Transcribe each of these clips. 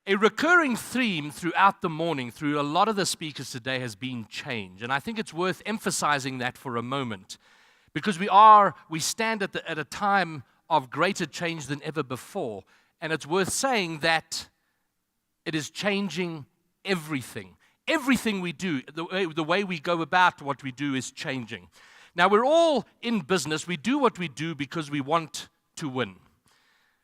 A recurring theme throughout the morning, through a lot of the speakers today, has been change. And I think it's worth emphasizing that for a moment, because we stand at a time of greater change than ever before. And it's worth saying that it is changing everything. Everything we do, the way we go about what we do is changing. Now, we're all in business. We do what we do because we want to win.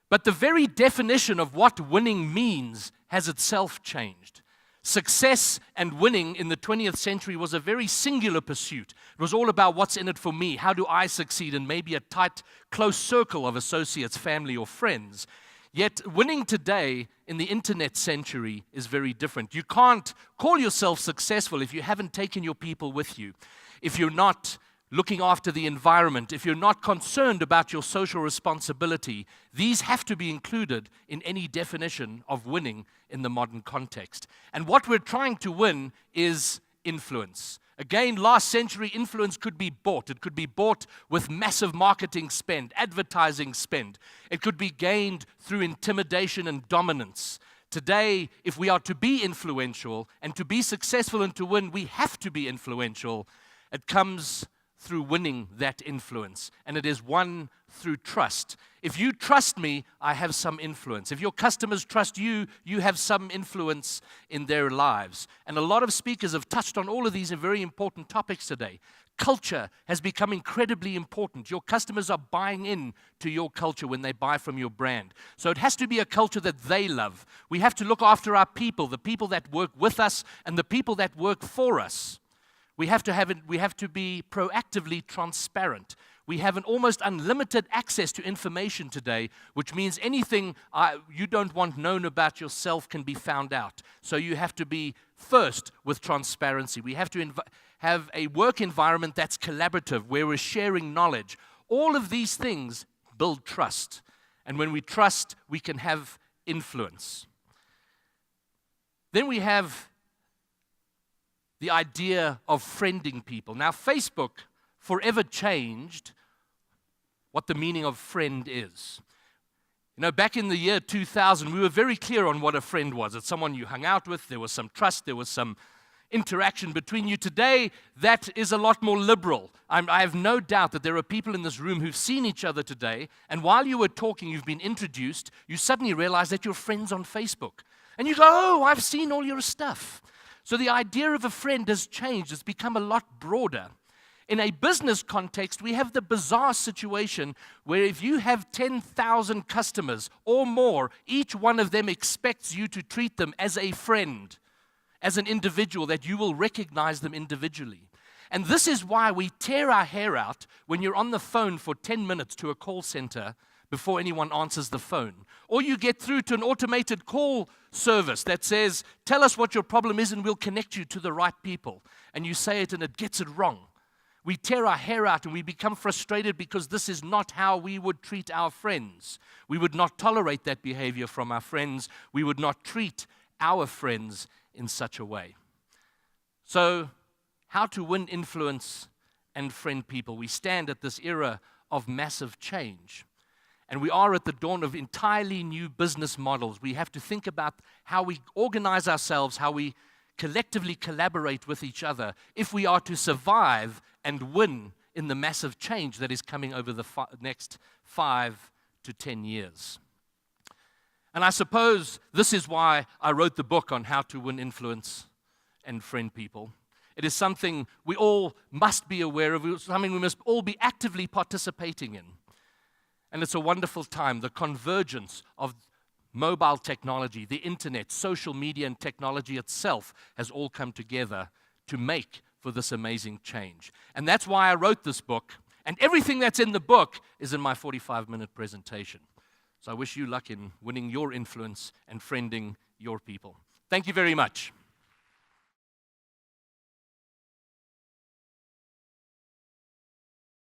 But the very definition of what winning means has itself changed. Success and winning in the 20th century was a very singular pursuit. It was all about what's in it for me, how do I succeed, and maybe a tight, close circle of associates, family, or friends. Yet winning today in the internet century is very different. You can't call yourself successful if you haven't taken your people with you, if you're not looking after the environment, if you're not concerned about your social responsibility. These have to be included in any definition of winning in the modern context. And what we're trying to win is influence. Again, last century, influence could be bought. It could be bought with massive marketing spend, advertising spend. It could be gained through intimidation and dominance. Today, if we are to be influential and to be successful and to win, we have to be influential. It comes through winning that influence, and it is won through trust. If you trust me, I have some influence. If your customers trust you, you have some influence in their lives. And a lot of speakers have touched on all of these very important topics today. Culture has become incredibly important. Your customers are buying in to your culture when they buy from your brand. So it has to be a culture that they love. We have to look after our people, the people that work with us and the people that work for us. We have to be proactively transparent. We have an almost unlimited access to information today, which means anything you don't want known about yourself can be found out. So you have to be first with transparency. We have to have a work environment that's collaborative, where we're sharing knowledge. All of these things build trust. And when we trust, we can have influence. Then we have the idea of friending people. Now, Facebook forever changed what the meaning of friend is. You know, back in the year 2000, we were very clear on what a friend was. It's someone you hung out with, there was some trust, there was some interaction between you. Today, that is a lot more liberal. I have no doubt that there are people in this room who've seen each other today, and while you were talking, you've been introduced, you suddenly realize that you're friends on Facebook. And you go, oh, I've seen all your stuff. So the idea of a friend has changed. It's become a lot broader. In a business context, we have the bizarre situation where if you have 10,000 customers or more, each one of them expects you to treat them as a friend, as an individual, that you will recognize them individually. And this is why we tear our hair out when you're on the phone for 10 minutes to a call center before anyone answers the phone. Or you get through to an automated call service that says, tell us what your problem is and we'll connect you to the right people. And you say it and it gets it wrong. We tear our hair out and we become frustrated because this is not how we would treat our friends. We would not tolerate that behavior from our friends. We would not treat our friends in such a way. So, how to win influence and friend people? We stand at this era of massive change. And we are at the dawn of entirely new business models. We have to think about how we organize ourselves, how we collectively collaborate with each other if we are to survive and win in the massive change that is coming over the next 5 to 10 years. And I suppose this is why I wrote the book on how to win influence and friend people. It is something we all must be aware of, something we must all be actively participating in. And it's a wonderful time. The convergence of mobile technology, the internet, social media, and technology itself has all come together to make for this amazing change. And that's why I wrote this book. And everything that's in the book is in my 45-minute presentation. So I wish you luck in winning your influence and friending your people. Thank you very much.